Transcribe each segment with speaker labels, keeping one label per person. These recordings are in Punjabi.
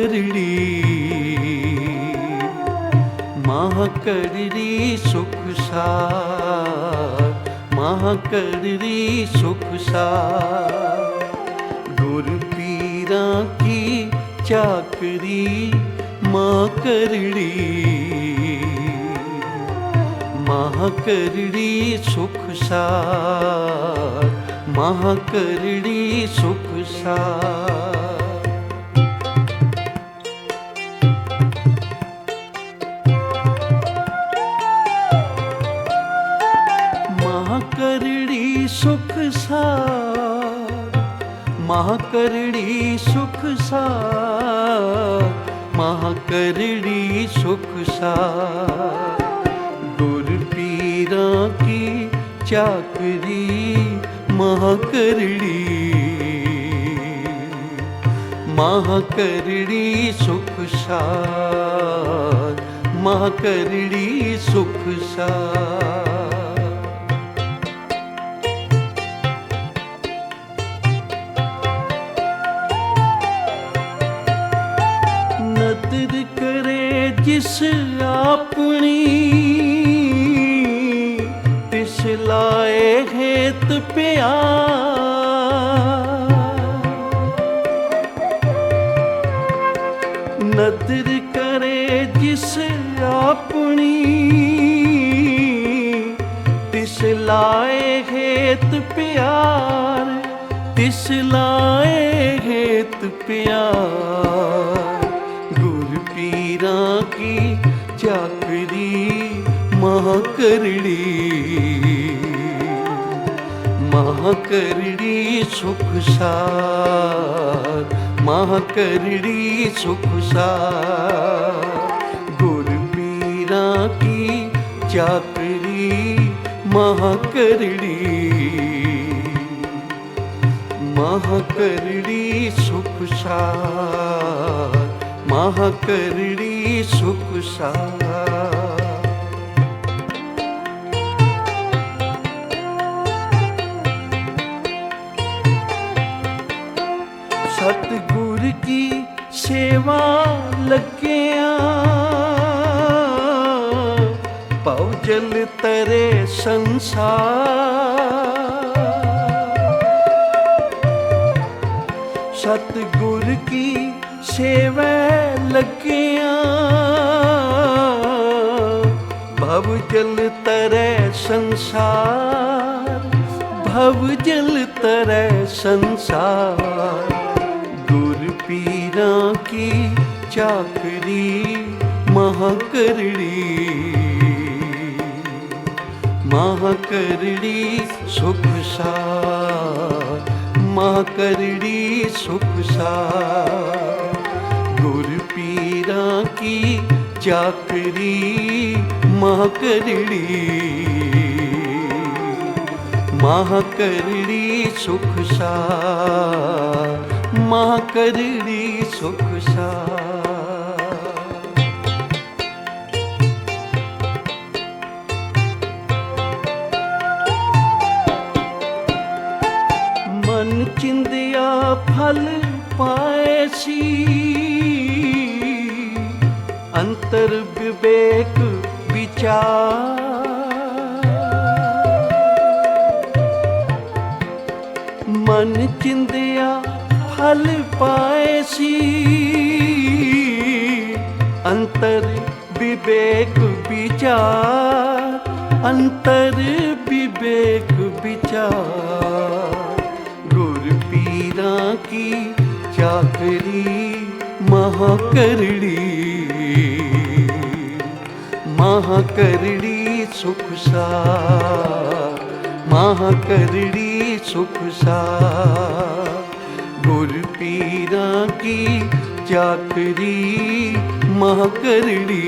Speaker 1: महाकरड़ी महाकरड़ी सुख सार महाकरड़ी सुख सार गुर पीरा की चाकरी माँ करड़ी महाकरड़ी सुख सार महाकरड़ी सुख सार महाकरड़ी सुख सार महाकरड़ी सुख सार महाकरड़ी सुख सार गुर पीरा की चाकरी महाकरड़ी महाकरड़ी सुख सार महाकरड़ी सुख सार नदर करे जिस अपनी तिस लाए हेत प्यार नदर करे जिस अपनी तिस लाए हेत प्यार तिस लाए हेत प्यार गुर पीरा की चाकरी महाकरड़ी महाकरड़ी सुख सार महाकरड़ी सुख सार गुर पीरा की चाकरी महाकरड़ी महाकरड़ी सुख सार महाकरड़ी सुख सार सतगुर की सेवा लगिया पव जल तरे संसार सतगुर की सेवा लगिया भव जल तरे संसार भव जल तरे संसार गुर पीरा की चाकरी महाकरड़ी महाकरड़ी सुख सार महाकरड़ी सुख सार गुर पीरा की चाकरी महाकरड़ी महाकरड़ी सुख सार महाकरड़ी सुख सार मन चिंदिया फल पाएसी अंतर विवेक विचार मन चिंदिया फल पाएसी अंतर विवेक विचार अंतर विवेक विचार गुर पीरा की चाकरी महाकरड़ी महाकरड़ी सुख सार महाकरड़ी सुख सार गुर पीरा की चाकरी महाकरड़ी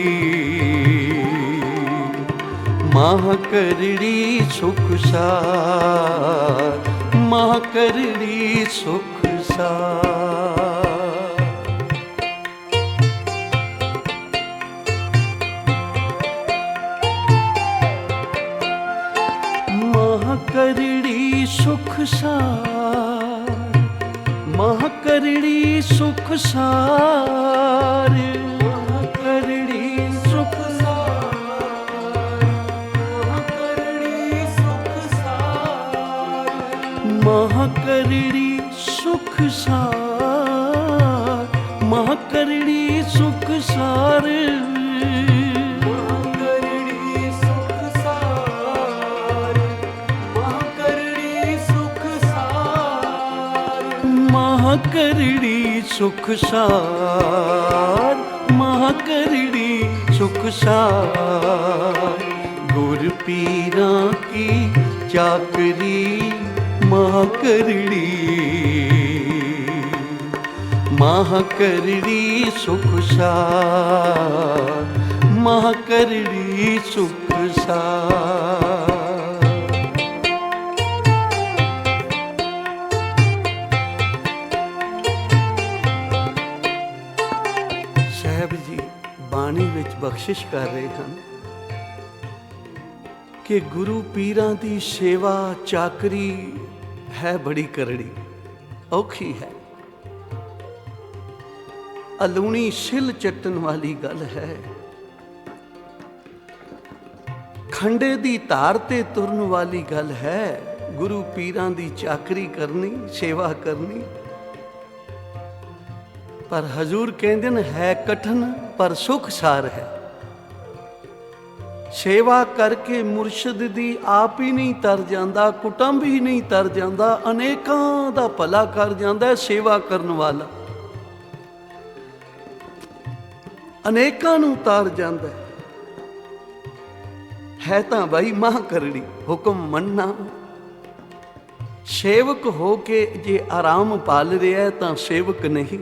Speaker 1: महाकरड़ी सुख सार महाकरड़ी सुख सार महाकरड़ी सुख सार माह करड़ी सुख सार, माह करड़ी सुख सार, माह करड़ी सुख सार, माह करड़ी सुख सार, माह करड़ी सुख सार, करड़ी सुख सार, माह करड़ी सुख सार। गुर पीरा की चाकरी माह करड़ी, माह करड़ी सुख सार, माह करड़ी सुख सार। ਬਾਣੀ ਵਿੱਚ ਬਖਸ਼ਿਸ਼ ਕਰ ਰਹੇ ਹਨ ਕਿ ਗੁਰੂ ਪੀਰਾਂ ਦੀ ਸੇਵਾ ਚਾਕਰੀ ਹੈ ਬੜੀ ਕਰੜੀ, ਔਖੀ ਹੈ। ਅਲੂਣੀ ਸਿਲ ਚੱਟਣ ਵਾਲੀ ਗੱਲ ਹੈ। ਖੰਡੇ ਦੀ ਧਾਰ ਤੇ ਤੁਰਨ ਵਾਲੀ ਗੱਲ ਹੈ। ਗੁਰੂ ਪੀਰਾਂ ਦੀ ਚਾਕਰੀ ਕਰਨੀ, ਸੇਵਾ ਕਰਨੀ। ਪਰ ਹਜ਼ੂਰ ਕਹਿੰਦੇ ਨੇ ਹੈ ਕਠਨ ਪਰ ਸੁਖ ਸਾਰ ਹੈ। ਸੇਵਾ ਕਰਕੇ ਮੁਰਸ਼ਿਦ ਦੀ ਆਪ ਹੀ ਨਹੀਂ ਤਰ ਜਾਂਦਾ, ਕੁਟੁੰਬ ਹੀ ਨਹੀਂ ਤਰ ਜਾਂਦਾ, ਅਨੇਕਾਂ ਦਾ ਭਲਾ ਕਰ ਜਾਂਦਾ ਸੇਵਾ ਕਰਨ ਵਾਲਾ, ਅਨੇਕਾਂ ਨੂੰ ਤਾਰ ਜਾਂਦਾ ਹੈ। ਤਾਂ ਬਾਈ ਮਾਹ ਕਰੜੀ ਹੁਕਮ ਮੰਨਣਾ। ਸੇਵਕ ਹੋ ਕੇ ਜੇ ਆਰਾਮ ਪਾਲ ਰਿਹਾ ਤਾਂ ਸੇਵਕ ਨਹੀਂ।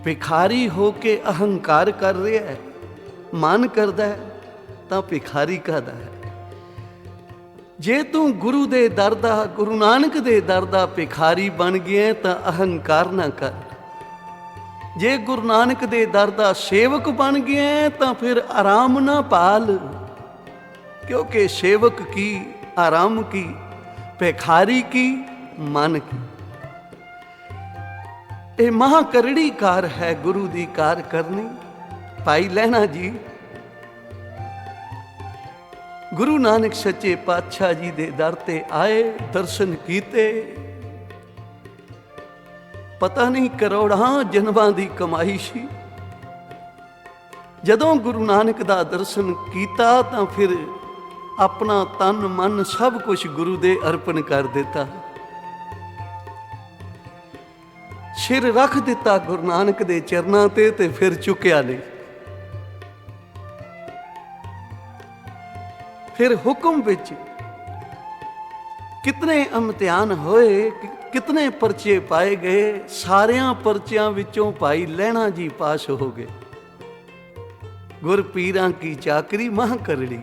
Speaker 1: ਭਿਖਾਰੀ ਹੋ ਕੇ ਅਹੰਕਾਰ ਕਰ ਰਿਹਾ ਹੈ, ਮਨ ਕਰਦਾ ਹੈ ਤਾਂ ਭਿਖਾਰੀ ਕਹਦਾ ਹੈ। ਜੇ ਤੂੰ ਗੁਰੂ ਦੇ ਦਰ ਦਾ, ਗੁਰੂ ਨਾਨਕ ਦੇ ਦਰ ਦਾ ਭਿਖਾਰੀ ਬਣ ਗਿਆ ਤਾਂ ਅਹੰਕਾਰ ਨਾ ਕਰ। ਜੇ ਗੁਰੂ ਨਾਨਕ ਦੇ ਦਰ ਦਾ ਸੇਵਕ ਬਣ ਗਿਆ ਤਾਂ ਫਿਰ ਆਰਾਮ ਨਾ ਪਾਲ, ਕਿਉਂਕਿ ਸੇਵਕ ਕੀ ਆਰਾਮ ਕੀ, ਭਿਖਾਰੀ ਕੀ ਮਨ ਕੀ। ਇਹ ਮਹਾ ਕਰੜੀ ਕਾਰ ਹੈ ਗੁਰੂ ਦੀ ਕਾਰ ਕਰਨੀ। ਭਾਈ ਲਹਿਣਾ ਜੀ ਗੁਰੂ ਨਾਨਕ ਸੱਚੇ ਪਾਤਸ਼ਾਹ ਜੀ ਦੇ ਦਰ ਤੇ ਆਏ, ਦਰਸ਼ਨ ਕੀਤੇ। ਪਤਾ ਨਹੀਂ ਕਰੋੜਾਂ ਜਨਮਾਂ ਦੀ ਕਮਾਈ ਸੀ। ਜਦੋਂ ਗੁਰੂ ਨਾਨਕ ਦਾ ਦਰਸ਼ਨ ਕੀਤਾ ਤਾਂ ਫਿਰ ਆਪਣਾ ਤਨ ਮਨ ਸਭ ਕੁਝ ਗੁਰੂ ਦੇ ਅਰਪਣ ਕਰ ਦਿੱਤਾ। ਸਿਰ ਰੱਖ ਦਿੱਤਾ ਗੁਰੂ ਨਾਨਕ ਦੇ ਚਰਨਾਂ ਤੇ ਫਿਰ ਚੁੱਕਿਆ ਨਹੀਂ। ਫਿਰ ਹੁਕਮ ਵਿੱਚ ਕਿਤਨੇ ਇਮਤਿਹਾਨ ਹੋਏ, ਕਿਤਨੇ ਪਰਚੇ ਪਾਏ ਗਏ। ਸਾਰਿਆਂ ਪਰਚਿਆਂ ਵਿੱਚੋਂ ਭਾਈ ਲਹਿਣਾ ਜੀ ਪਾਸ ਹੋ ਗਏ। ਗੁਰ ਪੀਰਾਂ ਕੀ ਚਾਕਰੀ ਮਾਹ ਕਰੜੀ।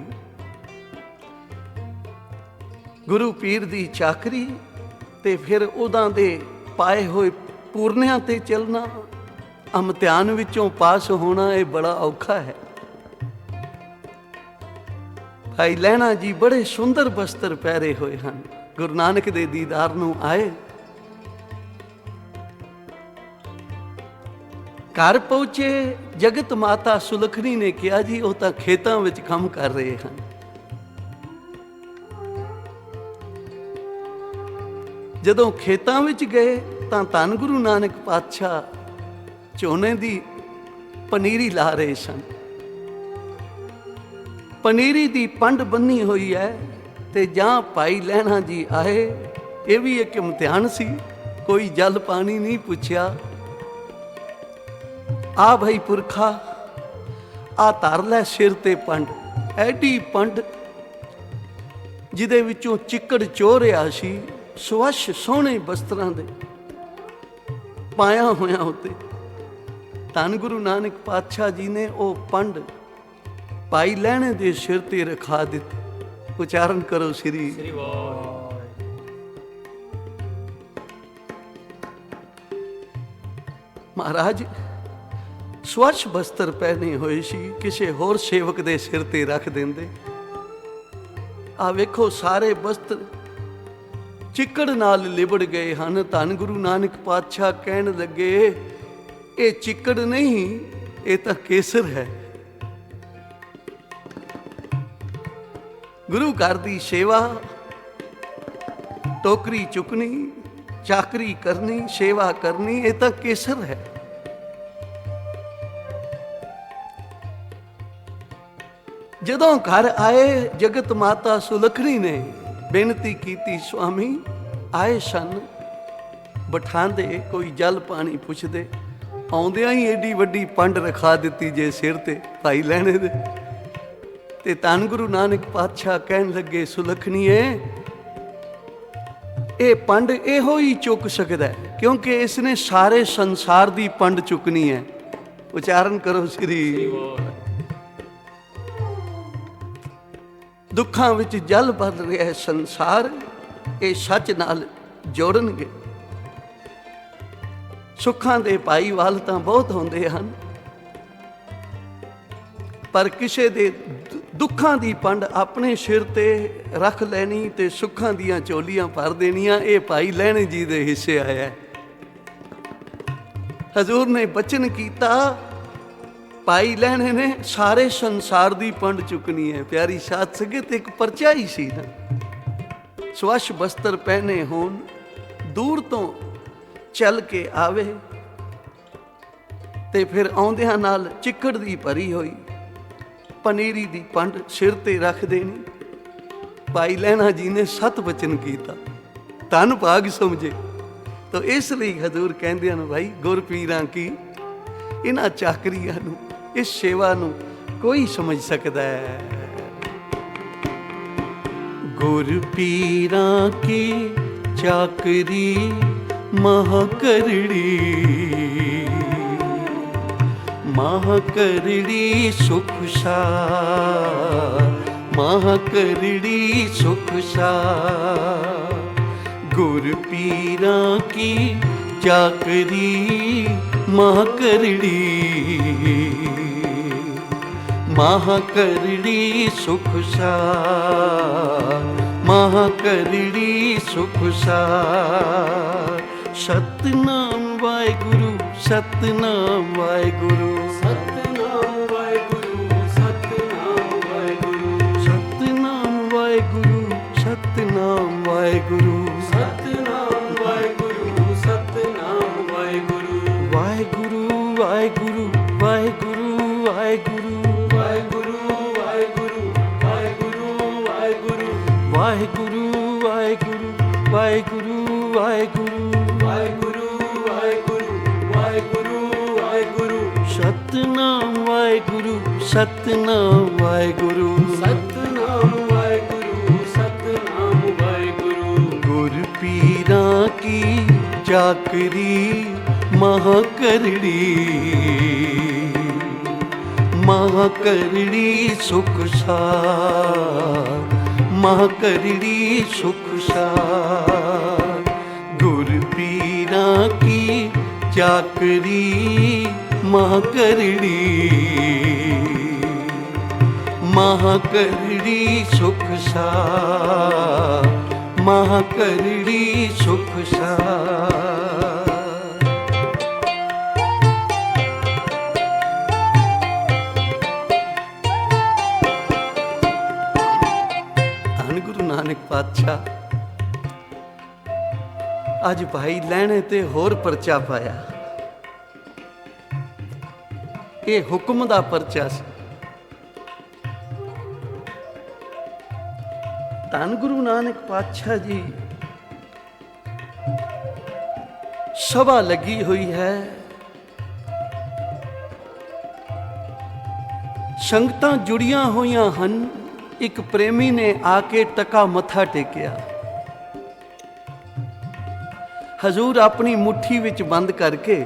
Speaker 1: ਗੁਰੂ ਪੀਰ ਦੀ ਚਾਕਰੀ ਤੇ ਫਿਰ ਉਹਨਾਂ ਦੇ ਪਾਏ ਹੋਏ ਪੂਰਨਿਆਂ ਤੇ ਚੱਲਣਾ, ਇਮਤਿਹਾਨ ਵਿੱਚੋਂ ਪਾਸ ਹੋਣਾ, ਇਹ ਬੜਾ ਔਖਾ ਹੈ। ਭਾਈ ਲਹਿਣਾ ਜੀ ਬੜੇ ਸੁੰਦਰ ਬਸਤਰ ਪਹਿਰੇ ਹੋਏ ਹਨ, ਗੁਰੂ ਨਾਨਕ ਦੇ ਦੀਦਾਰ ਨੂੰ ਆਏ। ਘਰ ਪਹੁੰਚੇ, ਜਗਤ ਮਾਤਾ ਸੁਲੱਖਣੀ ਨੇ ਕਿਹਾ ਜੀ ਉਹ ਤਾਂ ਖੇਤਾਂ ਵਿੱਚ ਕੰਮ ਕਰ ਰਹੇ ਹਨ। ਜਦੋਂ ਖੇਤਾਂ ਵਿੱਚ ਗਏ ਤਾਂ ਧੰਨ ਗੁਰੂ ਨਾਨਕ ਪਾਤਸ਼ਾਹ ਝੋਨੇ ਦੀ ਪਨੀਰੀ ਲਾ ਰਹੇ ਸਨ। ਪਨੀਰੀ ਦੀ ਪੰਡ ਬੰਨੀ ਹੋਈ ਹੈ ਤੇ ਜਾਂ ਭਾਈ ਲਹਿਣਾ ਜੀ ਆਏ। ਇਹ ਵੀ ਇੱਕ ਇਮਤਿਹਾਨ ਸੀ, ਕੋਈ ਜਲ ਪਾਣੀ ਨਹੀਂ ਪੁੱਛਿਆ। ਆ ਭਾਈ ਪੁਰਖਾ ਆ ਧਰ ਲੈ ਸਿਰ ਤੇ ਪੰਡ। ਐਡੀ ਪੰਡ ਜਿਹਦੇ ਵਿੱਚੋਂ ਚਿੱਕੜ ਚੋ ਰਿਹਾ ਸੀ, ਸਵੱਛ ਸੋਹਣੇ ਬਸਤਰਾਂ ਦੇ ਪਾਇਆ ਹੋਇਆ ਉੱਤੇ। ਧੰਨ ਗੁਰੂ ਨਾਨਕ ਪਾਤਸ਼ਾਹ ਜੀ ਨੇ ਉਹ ਪੰਡ ਭਾਈ ਲਹਿਣੇ ਦੇ ਸਿਰ ਤੇ ਰਖਾ ਦਿੱਤੀ। ਉਚਾਰਨ ਕਰੋ ਸ੍ਰੀ ਮਹਾਰਾਜ। ਸਵੱਛ ਬਸਤਰ ਪਹਿਨੇ ਹੋਏ ਸੀ, ਕਿਸੇ ਹੋਰ ਸੇਵਕ ਦੇ ਸਿਰ ਤੇ ਰੱਖ ਦਿੰਦੇ। ਆ ਵੇਖੋ ਸਾਰੇ ਬਸਤਰ ਚਿੱਕੜ ਨਾਲ ਲਿਬੜ ਗਏ ਹਨ। ਧੰਨ ਗੁਰੂ ਨਾਨਕ ਪਾਤਸ਼ਾਹ ਕਹਿਣ ਲੱਗੇ, ਇਹ ਚਿੱਕੜ ਨਹੀਂ, ਇਹ ਤਾਂ ਕੇਸਰ ਹੈ। ਗੁਰੂ ਘਰ ਦੀ ਸੇਵਾ, ਟੋਕਰੀ ਚੁੱਕਣੀ, ਚਾਕਰੀ ਕਰਨੀ, ਸੇਵਾ ਕਰਨੀ, ਇਹ ਤਾਂ ਕੇਸਰ ਹੈ। ਜਦੋਂ ਘਰ ਆਏ, ਜਗਤ ਮਾਤਾ ਸੁਲੱਖਣੀ ਨੇ ਬੇਨਤੀ ਕੀਤੀ, ਸੁਆਮੀ ਆਏ ਸਨ, ਬਿਠਾਉਂਦੇ, ਕੋਈ ਜਲ ਪਾਣੀ ਪੁੱਛਦੇ, ਆਉਂਦਿਆਂ ਹੀ ਏਡੀ ਵੱਡੀ ਪੰਡ ਰਖਾ ਦਿੱਤੀ ਜੇ ਸਿਰ ਤੇ ਭਾਈ ਲੈਣੇ ਦੇ। ਤੇ ਧੰਨ ਗੁਰੂ ਨਾਨਕ ਪਾਤਸ਼ਾਹ ਕਹਿਣ ਲੱਗੇ, ਸੁਲੱਖਣੀਏ, ਇਹ ਪੰਡ ਇਹੋ ਹੀ ਚੁੱਕ ਸਕਦਾ ਹੈ, ਕਿਉਂਕਿ ਇਸ ਨੇ ਸਾਰੇ ਸੰਸਾਰ ਦੀ ਪੰਡ ਚੁੱਕਣੀ ਹੈ। ਉਚਾਰਨ ਕਰੋ ਸ੍ਰੀ। ਦੁੱਖਾਂ ਵਿੱਚ ਜਲ ਭਰ ਰਿਹਾ ਹੈ ਸੰਸਾਰ, ਇਹ ਸੱਚ ਨਾਲ ਜੋੜਨਗੇ। ਸੁੱਖਾਂ ਦੇ ਭਾਈਵਾਲ ਤਾਂ ਬਹੁਤ ਹੁੰਦੇ ਹਨ, ਪਰ ਕਿਸੇ ਦੇ ਦੁੱਖਾਂ ਦੀ ਪੰਡ ਆਪਣੇ ਸਿਰ ਤੇ ਰੱਖ ਲੈਣੀ ਤੇ ਸੁੱਖਾਂ ਦੀਆਂ ਝੋਲੀਆਂ ਭਰ ਦੇਣੀਆਂ, ਇਹ ਭਾਈ ਲਹਿਣੇ ਜੀ ਦੇ ਹਿੱਸੇ ਆਇਆ ਹੈ। ਹਜ਼ੂਰ ਨੇ ਬਚਨ ਕੀਤਾ, ਭਾਈ ਲਹਿਣੇ ਨੇ ਸਾਰੇ ਸੰਸਾਰ ਦੀ ਪੰਡ ਚੁੱਕਣੀ ਹੈ। ਪਿਆਰੀ ਸਾਧ ਸੰਗਤ, ਇੱਕ ਪਰਚਾ ਹੀ ਸੀ ਨਾ, ਸਵੱਛ ਬਸਤਰ ਪਹਿਨੇ ਹੋਣ, ਦੂਰ ਤੋਂ ਚੱਲ ਕੇ ਆਵੇ ਤੇ ਫਿਰ ਆਉਂਦਿਆਂ ਨਾਲ ਚਿੱਕੜ ਦੀ ਭਰੀ ਹੋਈ ਪਨੀਰੀ ਦੀ ਪੰਡ ਸਿਰ ਤੇ ਰੱਖ ਦੇਣੀ। ਭਾਈ ਲਹਿਣਾ ਜੀ ਨੇ ਸਤ ਬਚਨ ਕੀਤਾ, ਧੰਨ ਭਾਗ ਸਮਝੇ। ਤਾਂ ਇਸ ਲਈ ਹਜ਼ੂਰ ਕਹਿੰਦੇ ਹਨ, ਭਾਈ ਗੁਰ ਪੀਰਾਂ ਕੀ, ਇਹਨਾਂ ਚਾਕਰੀਆਂ ਨੂੰ, ਇਸ ਸੇਵਾ ਨੂੰ ਕੋਈ ਸਮਝ ਸਕਦਾ ਹੈ। ਗੁਰ ਪੀਰਾਂ ਕੀ ਚਾਕਰੀ ਮਹਾ ਕਰੜੀ, ਮਹਾ ਕਰੜੀ ਸੁਖ ਸਾਰ, ਮਹਾ ਕਰੜੀ ਸੁਖ ਸਾਰ। ਗੁਰ ਪੀਰਾਂ ਕੀ ਚਾਕਰੀ ਮਹਾ ਕਰੜੀ, ਮਹਾ ਕਰੜੀ ਸੁਖ ਸਾਰ, ਮਹਾ ਕਰੜੀ ਸੁਖ ਸਾਰ। ਸਤਿਨਾਮ ਵਾਹਿਗੁਰੂ, ਸਤਿਨਾਮ ਵਾਹਿਗੁਰੂ, ਸਤਿਨਾਮ ਵਾਹਿਗੁਰੂ, ਸਤਿਨਾਮ ਵਾਹਿਗੁਰੂ, ਸਤਿਨਾਮ ਵਾਹਿਗੁਰੂ, ਸਤਿਨਾਮ ਵਾਹਿਗੁਰੂ, ਸਤਿਨਾਮ ਵਾਹਿਗੁਰੂ, ਸਤਿਨਾਮ ਵਾਹਿਗੁਰੂ। ਵਾਹਿਗੁਰੂ ਵਾਹਿਗੁਰੂ ਵਾਹਿਗੁਰੂ ਵਾਹਿਗੁਰੂ, ਵਾਹਿਗੁਰੂ ਵਾਹਿਗੁਰੂ ਵਾਹਿਗੁਰੂ ਵਾਹਿਗੁਰੂ, ਵਾਹਿਗੁਰੂ ਵਾਹਿਗੁਰੂ ਵਾਹਿਗੁਰੂ ਵਾਹਿਗੁਰੂ, ਵਾਹਿਗੁਰੂ ਵਾਹਿਗੁਰੂ ਵਾਹਿਗੁਰੂ ਵਾਹਿਗੁਰੂ। ਸਤਿਨਾਮ ਵਾਹਿਗੁਰੂ, ਸਤਿਨਾਮ ਵਾਹਿਗੁਰੂ, ਸਤਿਨਾਮ ਵਾਹਿਗੁਰੂ, ਸਤਿਨਾਮ ਵਾਹਿਗੁਰੂ। ਗੁਰ ਪੀਰਾਂ ਕੀ ਚਾਕਰੀ ਮਹਾ ਕਰੜੀ, ਮਹਾ ਕਰੜੀ ਸੁਖ ਸਾਰ, ਮਹਾ ਕਰੜੀ ਸੁਖ ਸਾਰ। ਗੁਰ ਪੀਰਾਂ ਕੀ ਚਾਕਰੀ ਮਹਾ ਕਰੜੀ, ਮਹਾ ਕਰੜੀ ਸੁਖ ਸਾਰ, ਮਹਾ ਕਰੜੀ ਸੁਖ ਸਾਰ। ਨਾਨਕ ਪਾਤਸ਼ਾਹ ਅੱਜ ਭਾਈ ਲਹਿਣੇ ਤੇ ਹੋਰ ਪਰਚਾ ਪਾਇਆ। ਇਹ ਹੁਕਮ ਦਾ ਪਰਚਾ ਸੀ। ਧੰਨ ਗੁਰੂ ਨਾਨਕ ਪਾਤਸ਼ਾਹ ਜੀ, ਸਭਾ ਲੱਗੀ ਹੋਈ ਹੈ, ਸੰਗਤਾਂ ਜੁੜੀਆਂ ਹੋਈਆਂ ਹਨ। ਇੱਕ ਪ੍ਰੇਮੀ ਨੇ ਆ ਕੇ ਟਕਾ ਮੱਥਾ ਟੇਕਿਆ। ਹਜ਼ੂਰ ਆਪਣੀ ਮੁੱਠੀ ਵਿੱਚ ਬੰਦ ਕਰਕੇ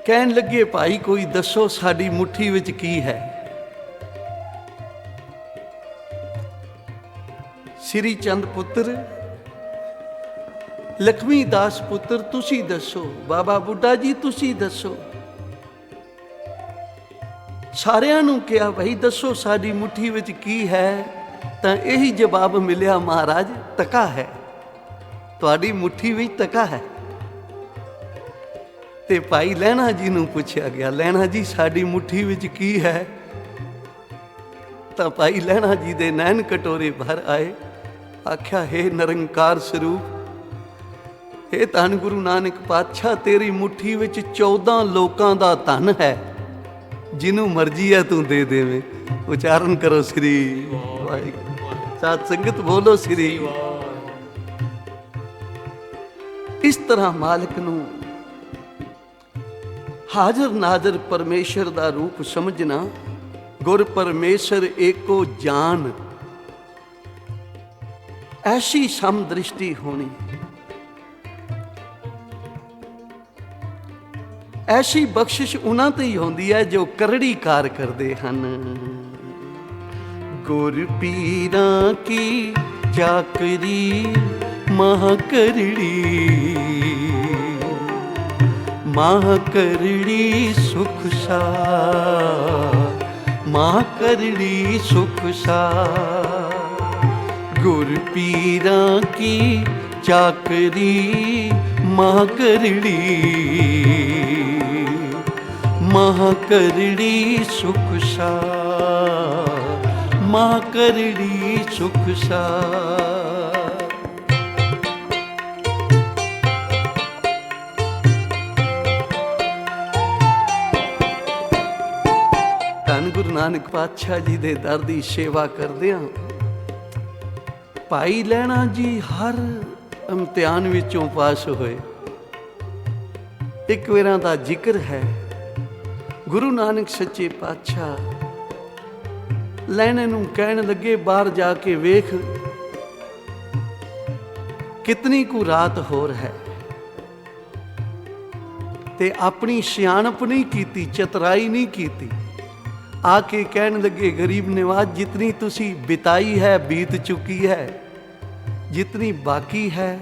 Speaker 1: ਕਹਿਣ ਲੱਗੇ, ਭਾਈ ਕੋਈ ਦੱਸੋ ਸਾਡੀ ਮੁੱਠੀ ਵਿੱਚ ਕੀ ਹੈ। ਸ੍ਰੀ ਚੰਦ ਪੁੱਤਰ, ਲਖਮੀ ਦਾਸ ਪੁੱਤਰ ਤੁਸੀਂ ਦੱਸੋ, ਬਾਬਾ ਬੁੱਢਾ ਜੀ ਤੁਸੀਂ ਦੱਸੋ। ਸਾਰਿਆਂ ਨੂੰ ਕਿਹਾ, ਭਾਈ ਦੱਸੋ ਸਾਡੀ ਮੁੱਠੀ ਵਿੱਚ ਕੀ ਹੈ। ਤਾਂ ਇਹੀ ਜਵਾਬ ਮਿਲਿਆ, ਮਹਾਰਾਜ ਟਕਾ ਹੈ, ਤੁਹਾਡੀ ਮੁੱਠੀ ਵਿੱਚ ਟਕਾ ਹੈ। ਤੇ ਭਾਈ ਲਹਿਣਾ ਜੀ ਨੂੰ ਪੁੱਛਿਆ ਗਿਆ, ਲਹਿਣਾ ਜੀ ਸਾਡੀ ਮੁੱਠੀ ਵਿੱਚ ਕੀ ਹੈ? ਤਾਂ ਭਾਈ ਲਹਿਣਾ ਜੀ ਦੇ ਨੈਣ ਕਟੋਰੇ ਭਰ ਆਏ। ਆਖਿਆ, ਹੇ ਨਿਰੰਕਾਰ ਸਰੂਪ, ਹੇ ਧੰਨ ਗੁਰੂ ਨਾਨਕ ਪਾਤਸ਼ਾਹ, ਤੇਰੀ ਮੁੱਠੀ ਵਿੱਚ 14 ਲੋਕਾਂ ਦਾ ਧਨ ਹੈ, ਜਿਹਨੂੰ ਮਰਜ਼ੀ ਹੈ ਤੂੰ ਦੇ ਦੇਵੇਂ। ਉਚਾਰਨ ਕਰੋ ਸ੍ਰੀ ਵਾਹਿਗੁਰੂ। ਸਾਧ ਸੰਗਤ ਬੋਲੋ ਸ੍ਰੀ। ਇਸ ਤਰ੍ਹਾਂ ਮਾਲਕ ਨੂੰ ਹਾਜ਼ਰ ਨਾਜ਼ਰ ਪਰਮੇਸ਼ਰ ਦਾ ਰੂਪ ਸਮਝਣਾ, ਗੁਰ ਪਰਮੇਸ਼ਰ ਏਕੋ ਜਾਨ, ਐਸੀ ਸਮਦ੍ਰਿਸ਼ਟੀ ਹੋਣੀ, ਐਸੀ ਬਖਸ਼ਿਸ਼ ਉਹਨਾਂ ਤੇ ਹੀ ਹੁੰਦੀ ਹੈ ਜੋ ਕਰੜੀ ਕਾਰ ਕਰਦੇ ਹਨ। ਗੁਰ ਪੀਰਾਂ ਕੀ ਚਾਕਰੀ ਮਹਾ ਕਰੜੀ, ਮਹਾ ਕਰੜੀ ਸੁਖ ਸਾਰ, ਮਹਾ ਕਰੜੀ ਸੁਖ ਸਾਰ। ਗੁਰ ਪੀਰਾਂ ਕੀ ਚਾਕਰੀ ਮਹਾ ਕਰੜੀ, ਮਹਾ ਕਰੜੀ ਸੁਖ ਸਾਰ, ਮਹਾ ਕਰੜੀ ਸੁਖ ਸਾਰ। ਧੰਨ ਗੁਰੂ ਨਾਨਕ ਪਾਤਸ਼ਾਹ ਜੀ ਦੇ ਦਰ ਦੀ ਸੇਵਾ ਕਰਦਿਆਂ ਭਾਈ ਲਹਿਣਾ ਜੀ ਹਰ ਇਮਤਿਹਾਨ ਵਿੱਚੋਂ ਪਾਸ ਹੋਏ। ਇੱਕ ਵੇਰਾਂ ਦਾ ਜ਼ਿਕਰ ਹੈ, ਗੁਰੂ ਨਾਨਕ ਸੱਚੇ ਪਾਤਸ਼ਾਹ ਲਹਿਣੇ ਨੂੰ ਕਹਿਣ ਲੱਗੇ, ਬਾਹਰ ਜਾ ਕੇ ਵੇਖ ਕਿਤਨੀ ਕੁ ਰਾਤ ਹੋਰ ਹੈ। ਤੇ ਆਪਣੀ ਸਿਆਣਪ ਨਹੀਂ ਕੀਤੀ, ਚਤਰਾਈ ਨਹੀਂ ਕੀਤੀ। ਆ ਕੇ ਕਹਿਣ ਲੱਗੇ, ਗਰੀਬ ਨਿਵਾਜ, ਜਿਤਨੀ ਤੁਸੀਂ ਬਿਤਾਈ ਹੈ ਬੀਤ ਚੁੱਕੀ ਹੈ, ਜਿਤਨੀ ਬਾਕੀ ਹੈ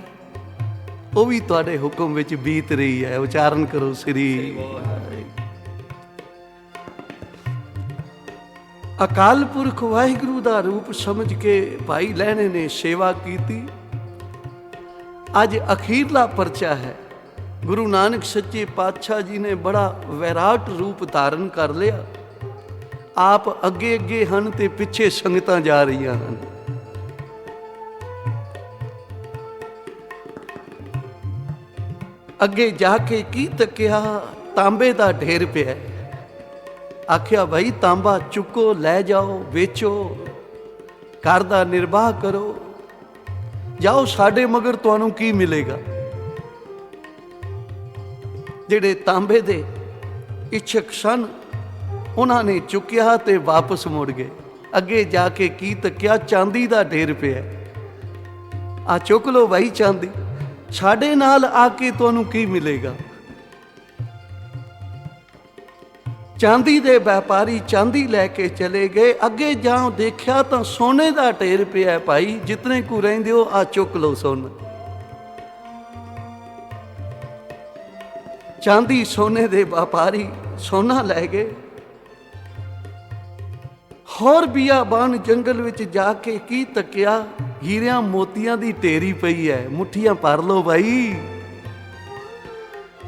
Speaker 1: ਉਹ ਵੀ ਤੁਹਾਡੇ ਹੁਕਮ ਵਿੱਚ ਬੀਤ ਰਹੀ ਹੈ। ਉਚਾਰਨ ਕਰੋ ਸ੍ਰੀ। ਅਕਾਲ ਪੁਰਖ ਵਾਹਿਗੁਰੂ ਦਾ ਰੂਪ ਸਮਝ ਕੇ ਭਾਈ ਲਹਿਣੇ ਨੇ ਸੇਵਾ ਕੀਤੀ। ਅੱਜ ਅਖੀਰਲਾ ਪਰਚਾ ਹੈ। ਗੁਰੂ ਨਾਨਕ ਸੱਚੇ ਪਾਤਸ਼ਾਹ ਜੀ ਨੇ ਬੜਾ ਵਿਰਾਟ ਰੂਪ ਧਾਰਨ ਕਰ ਲਿਆ। ਆਪ ਅੱਗੇ ਅੱਗੇ ਹਨ ਤੇ ਪਿੱਛੇ ਸੰਗਤਾਂ ਜਾ ਰਹੀਆਂ ਹਨ। ਅੱਗੇ ਜਾ ਕੇ ਕੀ ਤੱਕਿਆ, ਤਾਂਬੇ ਦਾ ਢੇਰ ਪਿਆ। ਆਖਿਆ, ਭਾਈ ਤਾਂਬਾ ਚੁੱਕੋ, ਲੈ ਜਾਓ, ਵੇਚੋ, ਘਰ ਦਾ ਨਿਰਵਾਹ ਕਰੋ, ਜਾਓ, ਸਾਡੇ ਮਗਰ ਤੁਹਾਨੂੰ ਕੀ ਮਿਲੇਗਾ। ਜਿਹੜੇ ਤਾਂਬੇ ਦੇ ਇੱਛਕ ਸਨ ਉਹਨਾਂ ਨੇ ਚੁੱਕਿਆ ਤੇ ਵਾਪਸ ਮੁੜ ਗਏ। ਅੱਗੇ ਜਾ ਕੇ ਕੀ ਤੱਕਿਆ, ਚਾਂਦੀ ਦਾ ਢੇਰ ਪਿਆ। ਆ ਚੁੱਕ ਲਓ ਭਾਈ ਚਾਂਦੀ, ਸਾਡੇ ਨਾਲ ਆ ਕੇ ਤੁਹਾਨੂੰ ਕੀ ਮਿਲੇਗਾ। ਚਾਂਦੀ ਦੇ ਵਪਾਰੀ ਚਾਂਦੀ ਲੈ ਕੇ ਚਲੇ ਗਏ। ਅੱਗੇ ਜਾਓ ਦੇਖਿਆ ਤਾਂ ਸੋਨੇ ਦਾ ਢੇਰ ਪਿਆ। ਭਾਈ ਜਿਤਨੇ ਕੁ ਰਹਿੰਦੇ ਹੋ ਆ ਚੁੱਕ ਲਓ ਸੋਨਾ। ਚਾਂਦੀ ਸੋਨੇ ਦੇ ਵਪਾਰੀ ਸੋਨਾ ਲੈ ਗਏ। ਹੋਰ ਬਿਆਬਾਨ ਜੰਗਲ ਵਿੱਚ ਜਾ ਕੇ ਕੀ ਤੱਕਿਆ, ਹੀਰਿਆਂ ਮੋਤੀਆਂ ਦੀ ਢੇਰੀ ਪਈ ਹੈ। ਮੁੱਠੀਆਂ ਭਰ ਲਓ ਭਾਈ,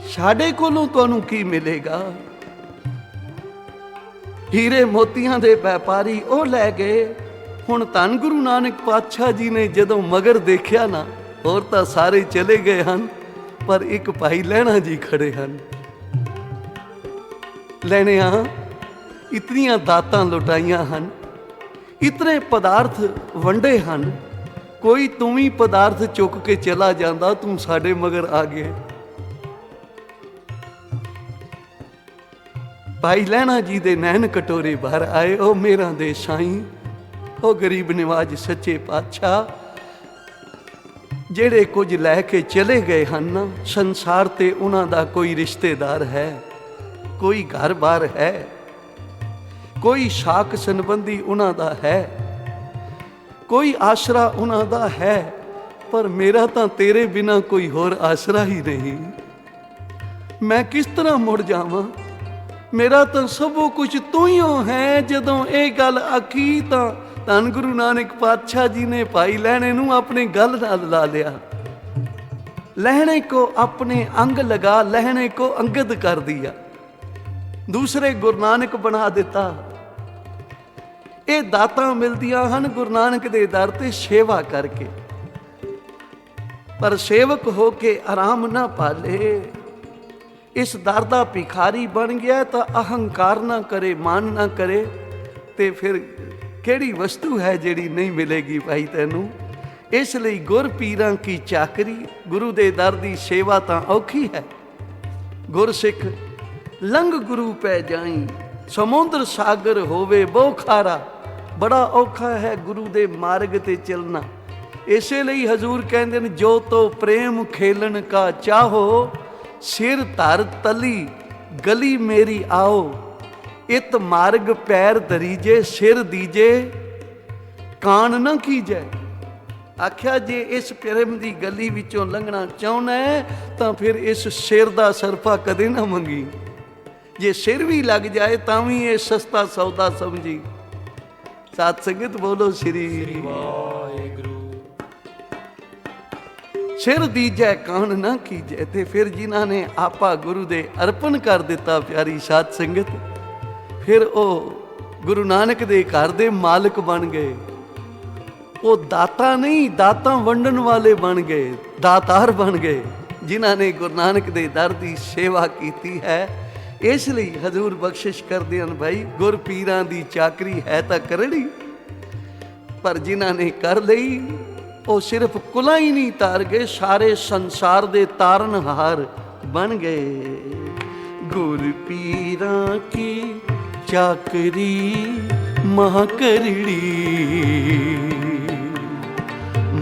Speaker 1: ਸਾਡੇ ਕੋਲੋਂ ਤੁਹਾਨੂੰ ਕੀ ਮਿਲੇਗਾ। ਹੀਰੇ ਮੋਤੀਆਂ ਦੇ ਵਪਾਰੀ ਉਹ ਲੈ ਗਏ। ਹੁਣ ਧੰਨ ਗੁਰੂ ਨਾਨਕ ਪਾਤਸ਼ਾਹ ਜੀ ਨੇ ਜਦੋਂ ਮਗਰ ਦੇਖਿਆ ਨਾ, ਹੋਰ ਤਾਂ ਸਾਰੇ ਚਲੇ ਗਏ ਹਨ, ਪਰ ਇੱਕ ਭਾਈ ਲਹਿਣਾ ਜੀ ਖੜੇ ਹਨ। ਲੈਣਿਆ ਇਤਨੀਆਂ ਦਾਤਾਂ ਲੁਟਾਈਆਂ ਹਨ, ਇਤਨੇ ਪਦਾਰਥ ਵੰਡੇ ਹਨ, ਕੋਈ ਤੂੰ ਵੀ ਪਦਾਰਥ ਚੁੱਕ ਕੇ ਚਲਾ ਜਾਂਦਾ, ਤੂੰ ਸਾਡੇ ਮਗਰ ਆ ਗਏ। ਭਾਈ ਲਹਿਣਾ ਜੀ ਦੇ ਨੈਣ ਕਟੋਰੇ ਭਰ ਆਏ। ਉਹ ਮੇਰਾ ਦੇ ਸਾਈਂ, ਉਹ ਗਰੀਬ ਨਿਵਾਜ ਸੱਚੇ ਪਾਤਸ਼ਾਹ, ਜਿਹੜੇ ਕੁਝ ਲੈ ਕੇ ਚਲੇ ਗਏ ਹਨ, ਸੰਸਾਰ ਤੇ ਉਹਨਾਂ ਦਾ ਕੋਈ ਰਿਸ਼ਤੇਦਾਰ ਹੈ, ਕੋਈ ਘਰ-ਬਾਰ ਹੈ, ਕੋਈ ਸਾਕ ਸੰਬੰਧੀ ਉਹਨਾਂ ਦਾ ਹੈ, ਕੋਈ ਆਸਰਾ ਉਹਨਾਂ ਦਾ ਹੈ, ਪਰ ਮੇਰਾ ਤਾਂ ਤੇਰੇ ਬਿਨਾਂ ਕੋਈ ਹੋਰ ਆਸਰਾ ਹੀ ਨਹੀਂ। ਮੈਂ ਕਿਸ ਤਰ੍ਹਾਂ ਮੁੜ ਜਾਵਾਂ, ਮੇਰਾ ਤਾਂ ਸਭੋ ਕੁਝ ਤੂੰ ਹੀ ਹੈ। ਜਦੋਂ ਇਹ ਗੱਲ ਆਖੀ ਤਾਂ ਧੰਨ ਗੁਰੂ ਨਾਨਕ ਪਾਤਸ਼ਾਹ जी ने भाई लहणे नूं अपने गल नाल ला लिया। लहणे को अपने अंग लगा, लहणे को अंगद कर दिया, दूसरे गुरु नानक बना दिता। ये दातां मिलदियां हन गुरु नानक दे दर ते सेवा करके, पर सेवक हो के आराम ना पाले। इस दर दा भिखारी बन गया तो अहंकार ना करे, मान ना करे, ते फिर किहड़ी वस्तु है जिहड़ी नहीं मिलेगी भाई तैनू। इसलिए गुर पीरां की चाकरी, गुरु दे दर दी सेवा तां औखी है। गुरसिख लंघ गुरु पै जाई, समुद्र सागर होवे बहु खारा। बड़ा औखा है गुरु दे मार्ग ते चलना। इसे लिए हजूर कहते हैं, जो तो प्रेम खेलन का चाहो, सिर धर तली गली मेरी आओ। इत मार्ग पैर दरीजे, सिर दीजे कान न कीजे। आख्या जे इस प्रेम की गली विचों लंघना चाहना है तो फिर इस सिर का सरफा कदे ना मंगी। जे सिर भी लग जाए तो भी ये सस्ता सौदा समझी। सात संगत बोलो श्री वाहिगुरू। सिर दीजै कान ना कीजै। ते फिर जिन्हां ने आपा गुरु दे अर्पण कर दिता प्यारी सात संगत, फिर वो गुरु नानक दे घर दे मालिक बन गए। वो दाता नहीं, दाता वंडन वाले बन गए, दातार बन गए, जिन्हां ने गुरु नानक दे दर दी सेवा कीती है। इसलिए हजूर बख्शिश करदे हन, भाई गुर पीरां दी चाकरी है तां करनी, पर जिन्हां ने कर लई वो सिर्फ कुला ही नहीं तार गए, सारे संसार दे तारनहार बन गए। गुर पीरां की चाकरी महा करड़ी,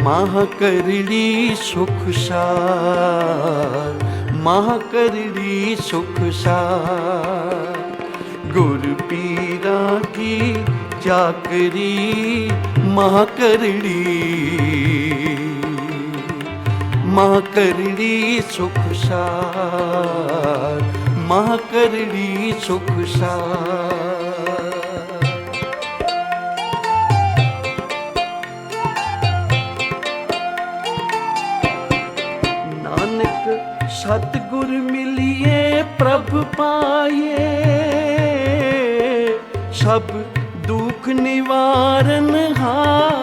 Speaker 1: महा करड़ी सुख सार, महा करड़ी सुख सार। गुर पीरां की चाकरी महा करड़ी, महा करड़ी सुख सार, महा करड़ी सुख सार। नानक सतगुर मिलिए प्रभ पाए, सब दुख निवारण हार।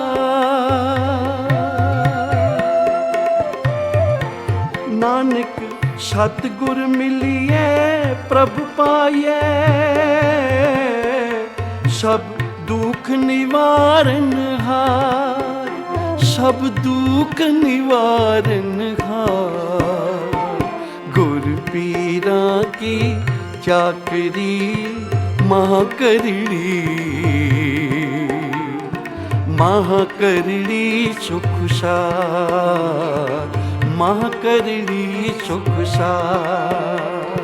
Speaker 1: नानक सतगुर मिलिए प्रभ पाए, सब दुख निवारण हार, सब दुख निवारण हार। गुर पीरां की चाकरी महा करड़ी, महा करड़ी सुख सार, महा करड़ी सुख सार।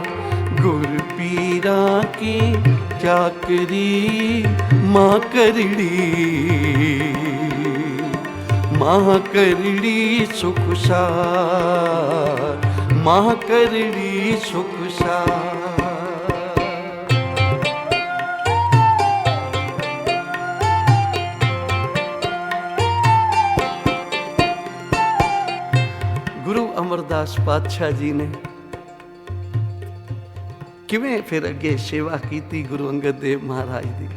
Speaker 1: गुर पीरां की चाकरी महा करड़ी, महा करड़ी सुख सार, महा करड़ी सुख सार। गुरु अमरदास पातशाह जी ने किवें फिर अगे सेवा की गुरु अंगद देव महाराज दी।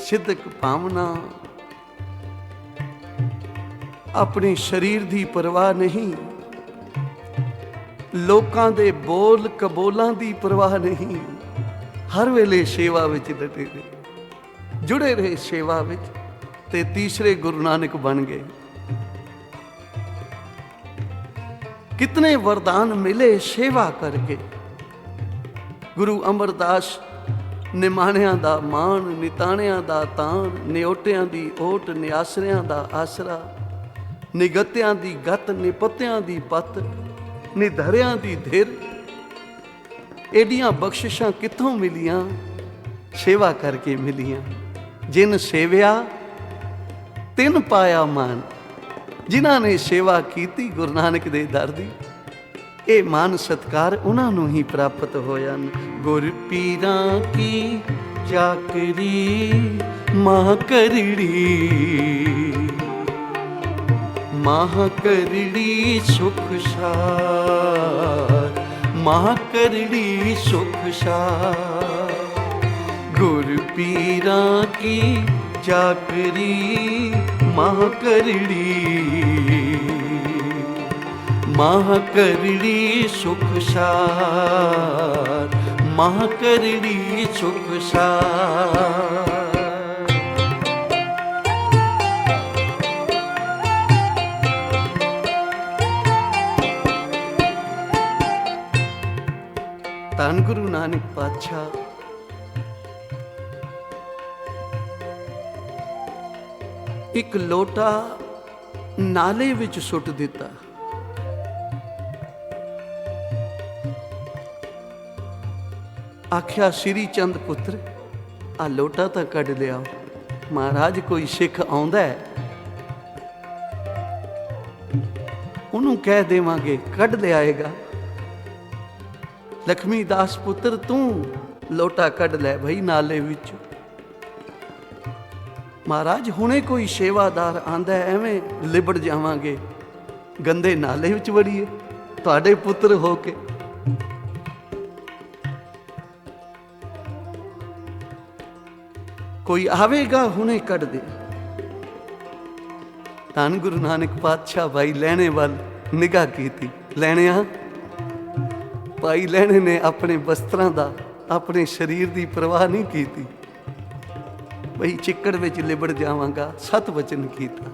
Speaker 1: सिद्धक भावना, अपने शरीर की परवाह नहीं, लोकां दे बोल कबोलां की परवाह नहीं, हर वेले सेवा विच डटे रहे, जुड़े रहे सेवा विच, ते तीसरे गुरु नानक बन गए। कितने वरदान मिले सेवा करके। गुरु अमरदास निमाणियां दा मान, निताणियां दा तान, निओटियां दी ओट, निआसरियां दा आसरा, निगत्यां दी गत, निपत्तियां दी पत, निधरियां दी धिर। एडियां बख्शिशां कित्थों मिलियां? सेवा करके मिलियां। जिन सेविया तिन पाया मान। जिन्हां ने सेवा की गुरु नानक दे दर दी, ये मान सत्कार उन्हां नूं ही प्राप्त होया। गुर पीरां की चाकरी महाकरड़ी महाकरड़ी सुख सार महाकरड़ी सुख सार गुर पीरा की चाकरी महाकरड़ी महाकरड़ी सुख सार महाकरड़ी सुख सार ਧੰਨ ਗੁਰੂ ਨਾਨਕ ਪਾਤਸ਼ਾਹ ਇੱਕ ਲੋਟਾ ਨਾਲੇ ਵਿੱਚ ਸੁੱਟ ਦਿੱਤਾ। ਆਖਿਆ ਸ੍ਰੀ ਚੰਦ ਪੁੱਤਰ ਆ ਲੋਟਾ ਤਾਂ ਕੱਢ ਲਿਆ। ਮਹਾਰਾਜ ਕੋਈ ਸਿੱਖ ਆਉਂਦਾ ਹੈ ਉਹਨੂੰ ਕਹਿ ਦੇਵਾਂਗੇ ਕੱਢ ਲਿਆਏਗਾ। ਲਖਮੀ ਦਾਸ ਪੁੱਤਰ ਤੂੰ ਲੋਟਾ ਕੱਢ ਲੈ ਭਈ ਨਾਲੇ ਵਿੱਚ। ਮਹਾਰਾਜ ਹੁਣੇ ਕੋਈ ਸੇਵਾਦਾਰ ਆਂਦਾ ਐਵੇਂ ਲਿਬੜ ਜਾਵਾਂਗੇ ਗੰਦੇ ਨਾਲੇ ਵਿੱਚ ਵੜੀਏ ਤੁਹਾਡੇ ਪੁੱਤਰ ਹੋ ਕੇ। ਕੋਈ ਆਵੇਗਾ ਹੁਣੇ ਕੱਢ ਦੇ। ਧੰਨ ਗੁਰੂ ਨਾਨਕ ਪਾਤਸ਼ਾਹ ਭਾਈ ਲਹਿਣੇ ਵੱਲ ਨਿਗਾਹ ਕੀਤੀ। ਲੈਣਿਆ ਭਾਈ ਲਹਿਣੇ ਨੇ ਆਪਣੇ ਵਸਤਰਾਂ ਦਾ ਆਪਣੇ ਸਰੀਰ ਦੀ ਪਰਵਾਹ ਨਹੀਂ ਕੀਤੀ। ਬਈ ਚਿੱਕੜ ਵਿੱਚ ਲਿਬੜ ਜਾਵਾਂਗਾ ਸਤ ਵਚਨ ਕੀਤਾ।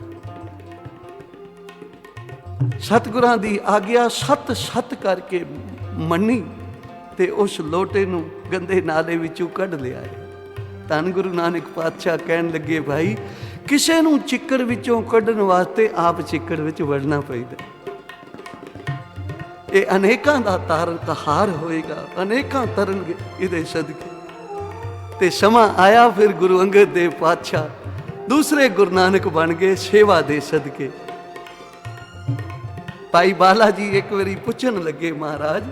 Speaker 1: ਸਤਿਗੁਰਾਂ ਦੀ ਆਗਿਆ ਸਤ ਸਤ ਕਰਕੇ ਮੰਨੀ ਤੇ ਉਸ ਲੋਟੇ ਨੂੰ ਗੰਦੇ ਨਾਲੇ ਵਿੱਚੋਂ ਕੱਢ ਲਿਆ। ਧੰਨ ਗੁਰੂ ਨਾਨਕ ਪਾਤਸ਼ਾਹ ਕਹਿਣ ਲੱਗੇ ਭਾਈ ਕਿਸੇ ਨੂੰ ਚਿੱਕੜ ਵਿੱਚੋਂ ਕੱਢਣ ਵਾਸਤੇ ਆਪ ਚਿੱਕੜ ਵਿੱਚ ਵੜਨਾ ਪੈਂਦਾ। ਇਹ ਅਨੇਕਾਂ ਦਾ ਹਾਰ ਹੋਏਗਾ, ਅਨੇਕਾਂ ਤਰਨਗੇ ਇਹਦੇ ਸਦਕੇ। ਤੇ ਸਮਾਂ ਆਇਆ ਫਿਰ ਗੁਰੂ ਅੰਗਦ ਦੇਵ ਪਾਤਸ਼ਾਹ ਦੂਸਰੇ ਗੁਰੂ ਨਾਨਕ ਬਣ ਗਏ ਸੇਵਾ ਦੇ ਸਦਕੇ। ਭਾਈ ਬਾਲਾ ਜੀ ਇੱਕ ਵਾਰੀ ਪੁੱਛਣ ਲੱਗੇ ਮਹਾਰਾਜ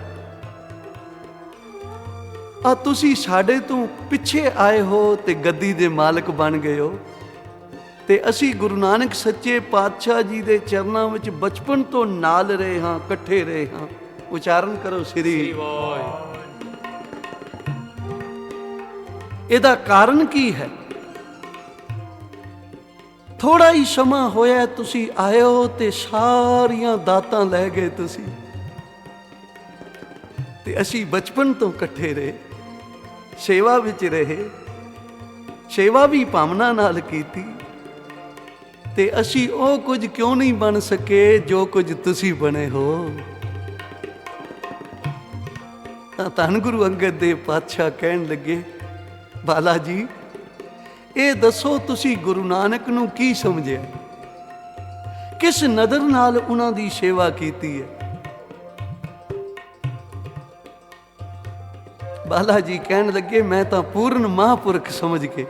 Speaker 1: ਆ ਤੁਸੀਂ ਸਾਡੇ ਤੋਂ ਪਿੱਛੇ ਆਏ ਹੋ ਤੇ ਗੱਦੀ ਦੇ ਮਾਲਕ ਬਣ ਗਏ ਹੋ ਤੇ ਅਸੀਂ ਗੁਰੂ ਨਾਨਕ ਸੱਚੇ ਪਾਤਸ਼ਾਹ ਜੀ ਦੇ ਚਰਨਾਂ ਵਿੱਚ ਬਚਪਨ ਤੋਂ ਨਾਲ ਰਹੇ ਹਾਂ, ਇਕੱਠੇ ਰਹੇ ਹਾਂ। ਉਚਾਰਨ ਕਰੋ ਸ੍ਰੀ ਵਾਹਿਗੁਰੂ। ਇਹਦਾ ਕਾਰਨ ਕੀ ਹੈ? ਥੋੜਾ ਹੀ ਸਮਾਂ ਹੋਇਆ ਤੁਸੀਂ ਆਏ ਹੋ ਤੇ ਸਾਰੀਆਂ ਦਾਤਾਂ ਲੈ ਗਏ ਤੁਸੀਂ ਤੇ ਅਸੀਂ ਬਚਪਨ ਤੋਂ ਇਕੱਠੇ ਰਹੇ, ਸੇਵਾ ਵਿੱਚ ਰਹੇ, ਸੇਵਾ ਵੀ ਭਾਵਨਾ ਨਾਲ ਕੀਤੀ ਤੇ ਅਸੀਂ ਉਹ ਕੁਝ ਕਿਉਂ ਨਹੀਂ ਬਣ ਸਕੇ ਜੋ ਕੁਝ ਤੁਸੀਂ ਬਣੇ ਹੋ। ਤਾਂ ਧੰਨ ਗੁਰੂ ਅੰਗਦ ਦੇਵ ਪਾਤਸ਼ਾਹ ਕਹਿਣ ਲੱਗੇ ਬਾਲਾ ਜੀ ਇਹ ਦੱਸੋ ਤੁਸੀਂ ਗੁਰੂ ਨਾਨਕ ਨੂੰ ਕੀ ਸਮਝਿਆ, ਕਿਸ ਨਜ਼ਰ ਨਾਲ ਉਹਨਾਂ ਦੀ ਸੇਵਾ ਕੀਤੀ ਹੈ। ਬਾਲਾ ਜੀ ਕਹਿਣ ਲੱਗੇ ਮੈਂ ਤਾਂ ਪੂਰਨ ਮਹਾਂਪੁਰਖ ਸਮਝ ਕੇ,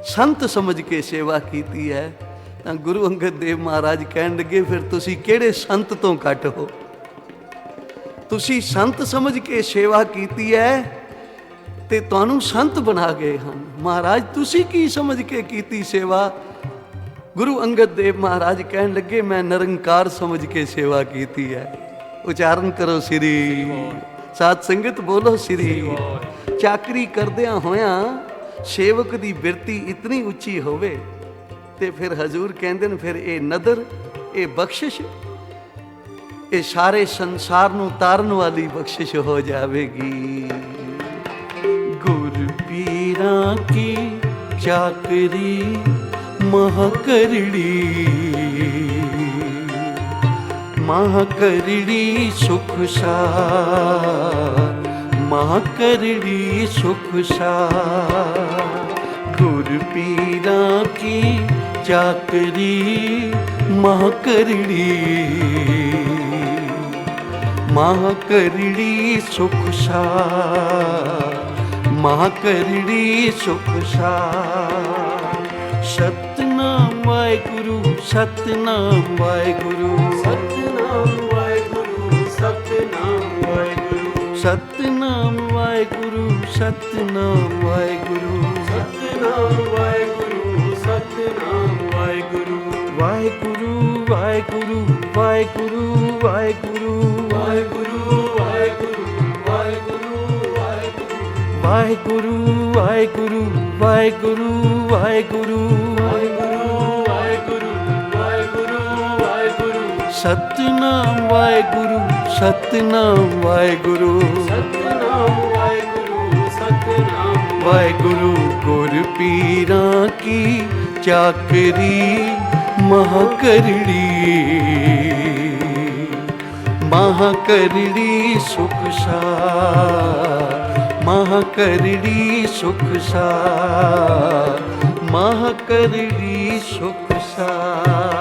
Speaker 1: ਸੰਤ ਸਮਝ ਕੇ ਸੇਵਾ ਕੀਤੀ ਹੈ। ਤਾਂ ਗੁਰੂ ਅੰਗਦ ਦੇਵ ਮਹਾਰਾਜ ਕਹਿਣ ਲੱਗੇ ਫਿਰ ਤੁਸੀਂ ਕਿਹੜੇ ਸੰਤ ਤੋਂ ਘੱਟ ਹੋ? ਤੁਸੀਂ ਸੰਤ ਸਮਝ ਕੇ ਸੇਵਾ ਕੀਤੀ ਹੈ ਤੇ ਤੁਹਾਨੂੰ ਸੰਤ ਬਣਾ ਗਏ ਹਨ। ਮਹਾਰਾਜ ਤੁਸੀਂ ਕੀ ਸਮਝ ਕੇ ਕੀਤੀ ਸੇਵਾ? ਗੁਰੂ ਅੰਗਦ ਦੇਵ ਮਹਾਰਾਜ ਕਹਿਣ ਲੱਗੇ ਮੈਂ ਨਿਰੰਕਾਰ ਸਮਝ ਕੇ ਸੇਵਾ ਕੀਤੀ ਹੈ। ਉਚਾਰਨ ਕਰੋ ਸ੍ਰੀ ਸਾਧ ਸੰਗਤ ਬੋਲੋ ਸ੍ਰੀ। ਚਾਕਰੀ ਕਰਦਿਆਂ ਹੋਇਆਂ ਸੇਵਕ ਦੀ ਬਿਰਤੀ ਇਤਨੀ ਉੱਚੀ ਹੋਵੇ ਤੇ ਫਿਰ ਹਜ਼ੂਰ ਕਹਿੰਦੇ ਨੇ ਫਿਰ ਇਹ ਨਦਰ, ਇਹ ਬਖਸ਼ਿਸ਼, ਇਹ ਸਾਰੇ ਸੰਸਾਰ ਨੂੰ ਤਾਰਨ ਵਾਲੀ ਬਖਸ਼ਿਸ਼ ਹੋ ਜਾਵੇਗੀ। ਗੁਰ ਪੀਰਾਂ ਕੀ ਚਾਕਰੀ ਮਹਾਕਰੜੀ ਮਹਾਕਰੜੀ ਸੁਖ ਸਾਰ ਮਹਾਕਰੜੀ ਸੁਖ ਸਾਰ ਗੁਰ ਪੀਰਾਂ ਕੀ ਚਾਕਰੀ ਮਹਾਕਰੜੀ ਮਹਾਕਰੜੀ ਸੁਖ ਸਾਰ ਮਹਾਕਰੜੀ ਸੁਖ ਸਾਰ। ਸਤਨਾਮ ਵਾਹਿਗੁਰੂ ਸਤਨਾਮ ਵਾਹਿਗੁਰੂ ਸਤਨਾਮ ਵਾਹਿਗੁਰੂ ਸਤਨਾਮ ਵਾਹਿਗੁਰੂ ਸਤਨਾਮ ਵਾਹਿਗੁਰੂ ਸਤਨਾਮ ਵਾਹਿਗੁਰੂ ਸਤਨਾਮ ਵਾਹਿਗੁਰੂ ਵਾਹਿਗੁਰੂ ਵਾਹਿਗੁਰੂ ਵਾਹਿਗੁਰੂ ਵਾਹਿਗੁਰੂ ਵਾਹਿਗੁਰੂ ਵਾਹਿਗੁਰੂ ਵਾਹਿਗੁਰੂ ਵਾਹਿਗੁਰੂ ਵਾਹਿਗੁਰੂ ਵਾਹਿਗੁਰੂ ਵਾਹਿਗੁਰੂ ਵਾਹਿਗੁਰੂ ਸਤਿਨਾਮ ਵਾਹਿਗੁਰੂ ਸਤਿਨਾਮ ਵਾਹਿਗੁਰੂ ਸਤਿਨਾਮ ਵਾਹਿਗੁਰੂ ਸਤਿਨਾਮ ਵਾਹਿਗੁਰੂ ਗੁਰ ਪੀਰਾਂ ਕੀ ਚਾਕਰੀ ਮਹਾਕਰੜੀ ਸੁਖ ਸਾਰ ਮਹਾਕਰੜੀ ਸੁਖ ਸਾਰ ਮਹਾਕਰੜੀ ਸੁਖ ਸਾਰ